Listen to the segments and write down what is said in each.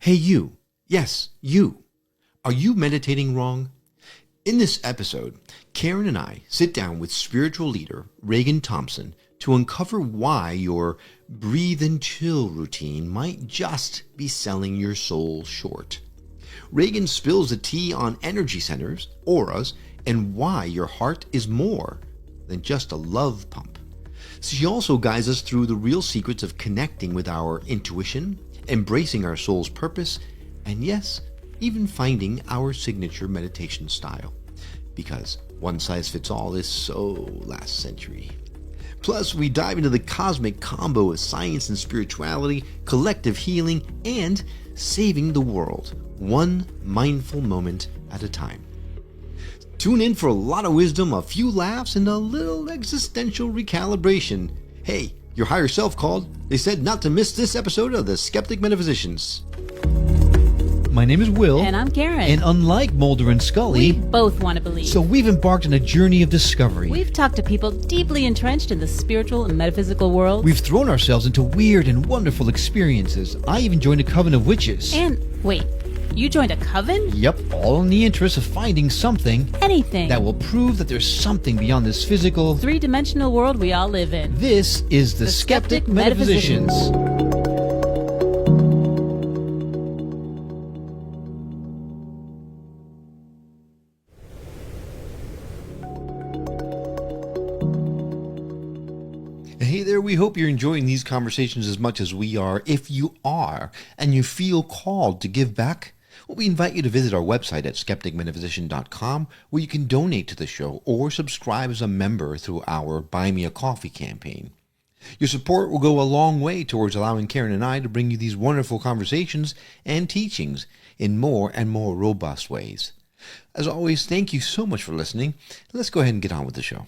Hey, you. Yes, you. Are you meditating wrong? In this episode, Karen and I sit down with spiritual leader Ragan Thomson to uncover why your breathe and chill routine might just be selling your soul short. Reagan spills the tea on energy centers, auras, and why your heart is more than just a love pump. She also guides us through the real secrets of connecting with our intuition, embracing our soul's purpose, and yes, even finding our signature meditation style. Because one size fits all is so last century. Plus, we dive into the cosmic combo of science and spirituality, collective healing, and saving the world, one mindful moment at a time. Tune in for a lot of wisdom, a few laughs, and a little existential recalibration. Hey, your higher self called. They said not to miss this episode of the Skeptic Metaphysicians. My name is Will. And I'm Karen. And unlike Mulder and Scully, we both want to believe. So we've embarked on a journey of discovery. We've talked to people deeply entrenched in the spiritual and metaphysical world. We've thrown ourselves into weird and wonderful experiences. I even joined a coven of witches. And, wait, you joined a coven? Yep, all in the interest of finding something. Anything. That will prove that there's something beyond this physical, three-dimensional world we all live in. This is the Skeptic Metaphysicians. Hey there, we hope you're enjoying these conversations as much as we are. If you are, and you feel called to give back, well, we invite you to visit our website at skepticmetaphysician.com, where you can donate to the show or subscribe as a member through our Buy Me a Coffee campaign. Your support will go a long way towards allowing Karen and I to bring you these wonderful conversations and teachings in more and more robust ways. As always, thank you so much for listening. Let's go ahead and get on with the show.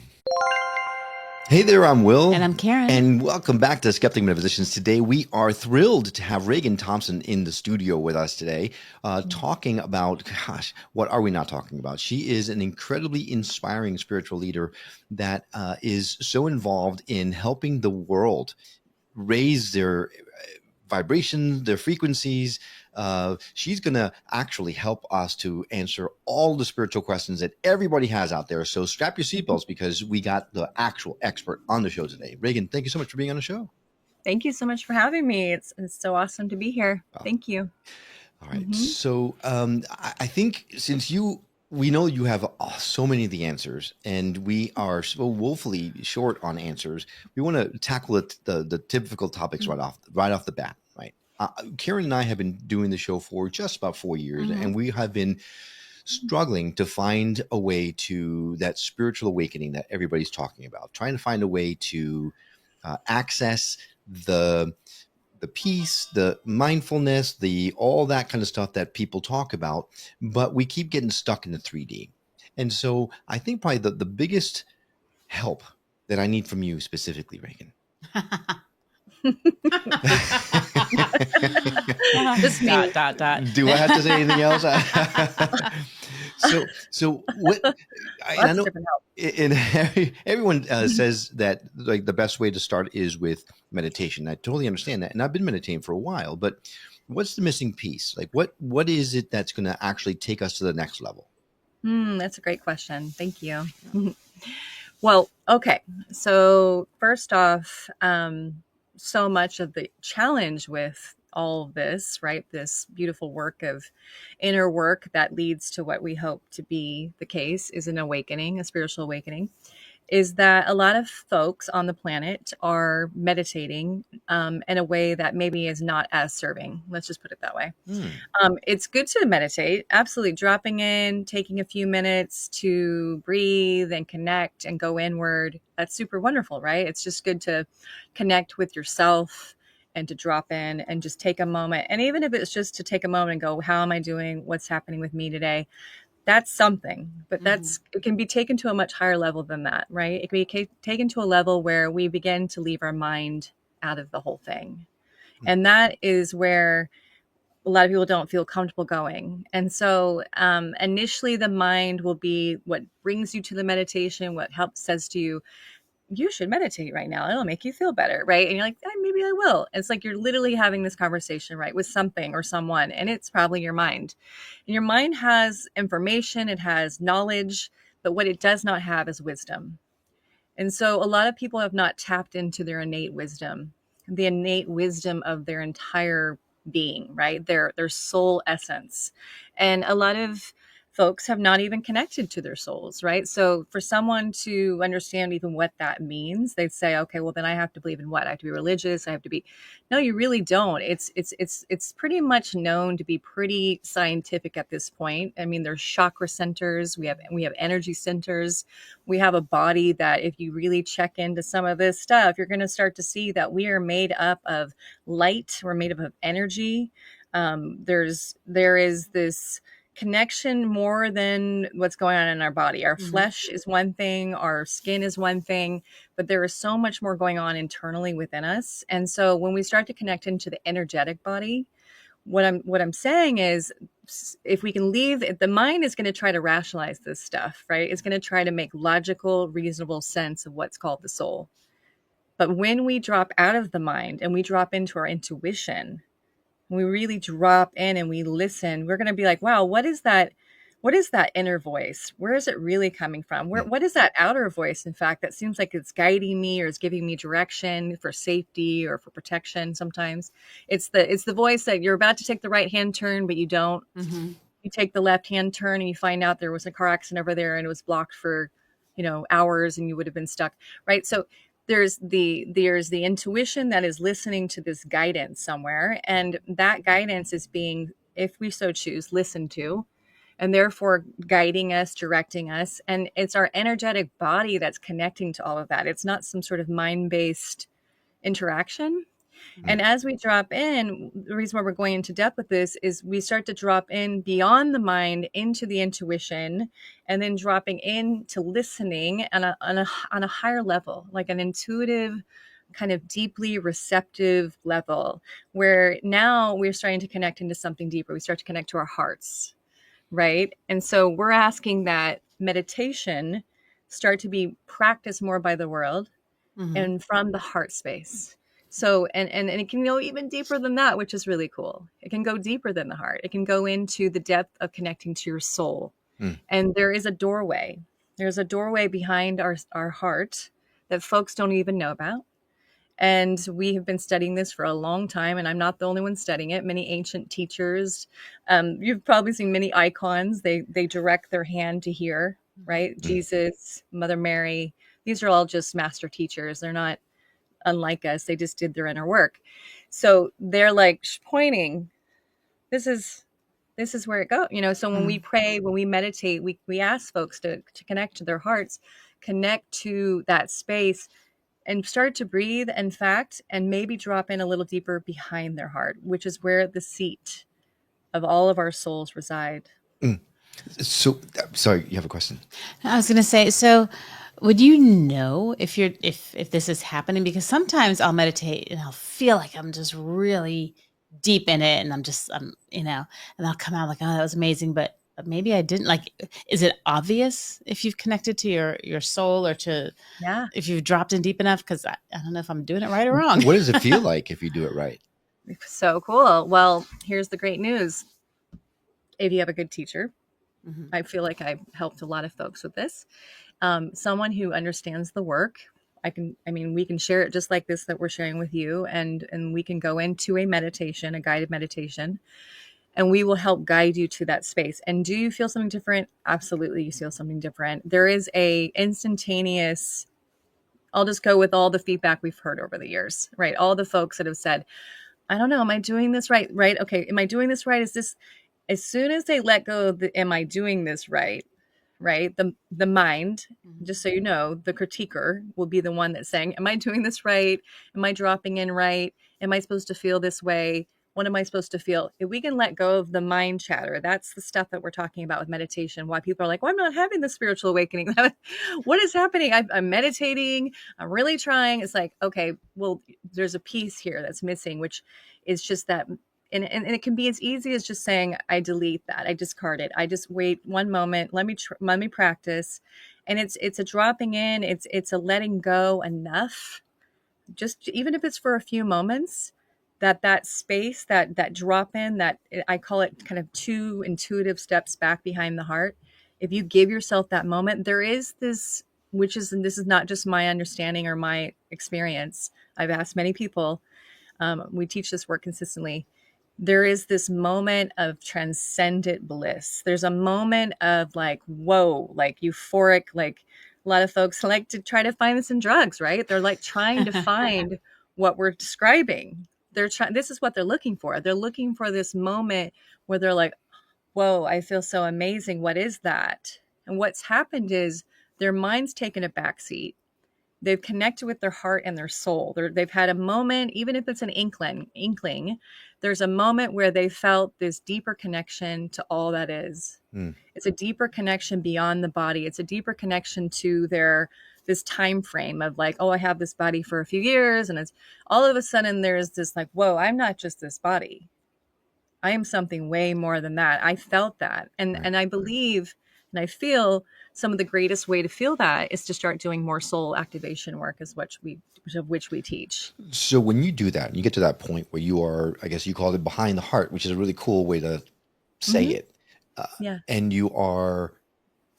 Hey there, I'm Will. And I'm Karen. And welcome back to Skeptic Metaphysicians. Today, we are thrilled to have Ragan Thomson in the studio with us today, talking about, gosh, what are we not talking about? She is an incredibly inspiring spiritual leader that is so involved in helping the world raise their vibrations, their frequencies. She's going to actually help us to answer all the spiritual questions that everybody has out there. So strap your seatbelts because we got the actual expert on the show today. Reagan, thank you so much for being on the show. Thank you so much for having me. It's so awesome to be here. Thank you. All right. So I think since we know you have so many of the answers and we are so woefully short on answers, we want to tackle the typical topics right off the bat. Karen and I have been doing the show for just about 4 years, and we have been struggling to find a way to that spiritual awakening that everybody's talking about, trying to find a way to access the peace, the mindfulness, all that kind of stuff that people talk about, but we keep getting stuck in the 3D. And so I think probably the biggest help that I need from you specifically, Reagan, Just dot. Do I have to say anything else? So what? I know, and everyone says that like the best way to start is with meditation. I totally understand that, and I've been meditating for a while. But what's the missing piece? Like, what is it that's going to actually take us to the next level? That's a great question. Thank you. Well, okay. So first off, so much of the challenge with all of this, right? This beautiful work of inner work that leads to what we hope to be the case is an awakening, a spiritual awakening, is that a lot of folks on the planet are meditating in a way that maybe is not as serving. Let's just put it that way. It's good to meditate, absolutely. Dropping in, taking a few minutes to breathe and connect and go inward. That's super wonderful, right? It's just good to connect with yourself and to drop in and just take a moment. And even if it's just to take a moment and go, how am I doing? What's happening with me today? That's something, but it can be taken to a much higher level than that, right? It can be taken to a level where we begin to leave our mind out of the whole thing. And that is where a lot of people don't feel comfortable going. And so initially the mind will be what brings you to the meditation, what says to you, you should meditate right now. It'll make you feel better, right? And you're like, maybe I will. It's like you're literally having this conversation, right, with something or someone, and it's probably your mind. And your mind has information, it has knowledge, but what it does not have is wisdom. And so a lot of people have not tapped into their innate wisdom, the innate wisdom of their entire being, right? Their soul essence. And a lot of folks have not even connected to their souls, right? So for someone to understand even what that means, they'd say, okay, well then I have to believe in what? I have to be religious. I have to be. No, you really don't. It's pretty much known to be pretty scientific at this point. I mean, there's chakra centers, we have energy centers, we have a body that if you really check into some of this stuff, you're going to start to see that we are made up of light, we're made up of energy. There is this connection more than what's going on in our body. Our flesh is one thing, our skin is one thing, but there is so much more going on internally within us. And so when we start to connect into the energetic body, what I'm saying is, if we can leave, the mind is going to try to rationalize this stuff, right? It's going to try to make logical, reasonable sense of what's called the soul. But when we drop out of the mind and we drop into our intuition, we really drop in and we listen, we're going to be like, wow, what is that? What is that inner voice? Where is it really coming from? What is that outer voice, in fact, that seems like it's guiding me or is giving me direction for safety or for protection sometimes? It's the voice that you're about to take the right-hand turn, but you don't. You take the left-hand turn and you find out there was a car accident over there and it was blocked for, hours and you would have been stuck, right? So there's the intuition that is listening to this guidance somewhere, and that guidance is being, if we so choose, listened to, and therefore guiding us, directing us. And it's our energetic body that's connecting to all of that. It's not some sort of mind-based interaction. And as we drop in, the reason why we're going into depth with this is we start to drop in beyond the mind into the intuition, and then dropping into listening on a higher level, like an intuitive, kind of deeply receptive level, where now we're starting to connect into something deeper. We start to connect to our hearts, right? And so we're asking that meditation start to be practiced more by the world and from the heart space. So, and it can go even deeper than that, which is really cool. It can go deeper than the heart. It can go into the depth of connecting to your soul. And there is a doorway. There's a doorway behind our heart that folks don't even know about. And we have been studying this for a long time, and I'm not the only one studying it. Many ancient teachers, you've probably seen many icons. They direct their hand to here, right? Jesus, Mother Mary. These are all just master teachers. They're not unlike us. They just did their inner work. So they're like pointing, this is where it goes. So when we pray, when we meditate, we ask folks to connect to their hearts, connect to that space, and start to breathe, in fact, and maybe drop in a little deeper behind their heart, which is where the seat of all of our souls reside. So, sorry, you have a question? I was going to say, so would you know if this is happening? Because sometimes I'll meditate and I'll feel like I'm just really deep in it, and and I'll come out like, oh, that was amazing, but maybe I didn't. Like, is it obvious if you've connected to your soul, or if you've dropped in deep enough? Because I don't know if I'm doing it right or wrong. What does it feel like if you do it right? So cool. Well, here's the great news. If you have a good teacher, I feel like I've helped a lot of folks with this. Someone who understands the work. We can share it just like this that we're sharing with you, and we can go into a meditation, a guided meditation, and we will help guide you to that space. And do you feel something different? Absolutely, you feel something different. There is a instantaneous, I'll just go with all the feedback we've heard over the years, right? All the folks that have said, I don't know, am I doing this right? Right? Okay, am I doing this right? Is this, as soon as they let go of the, am I doing this right? Right? The mind, just so you know, the critiquer will be the one that's saying, am I doing this right? Am I dropping in right? Am I supposed to feel this way? What am I supposed to feel? If we can let go of the mind chatter, that's the stuff that we're talking about with meditation. Why people are like, well, I'm not having the spiritual awakening. What is happening? I'm meditating. I'm really trying. It's like, okay, well, there's a piece here that's missing, which is just that. And it can be as easy as just saying, I delete that. I discard it. I just wait one moment. Let me practice. And it's a dropping in, it's a letting go enough, just even if it's for a few moments, that space, that drop in, that I call it kind of 2 intuitive steps back behind the heart. If you give yourself that moment, there is this, which is, and this is not just my understanding or my experience. I've asked many people. We teach this work consistently. There is this moment of transcendent bliss. There's a moment of like, whoa, like euphoric, like a lot of folks like to try to find this in drugs, right? They're like trying to find what we're describing. They're trying, this is what they're looking for. They're looking for this moment where they're like, whoa, I feel so amazing. What is that? And what's happened is their mind's taken a backseat. They've connected with their heart and their soul. They've had a moment, even if it's an inkling, there's a moment where they felt this deeper connection to all that is. It's a deeper connection beyond the body. It's a deeper connection to this time frame of like, oh, I have this body for a few years. And it's all of a sudden there's this like, whoa, I'm not just this body. I am something way more than that. I felt that. And I believe and I feel some of the greatest way to feel that is to start doing more soul activation work, is which we teach. So when you do that, and you get to that point where you are, I guess you call it behind the heart, which is a really cool way to say it. Yeah. And you are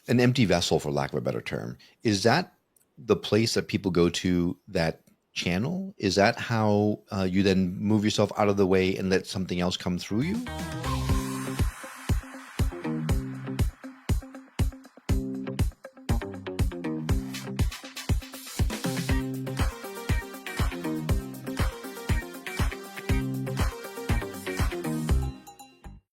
an empty vessel, for lack of a better term. Is that the place that people go to that channel? Is that how you then move yourself out of the way and let something else come through you?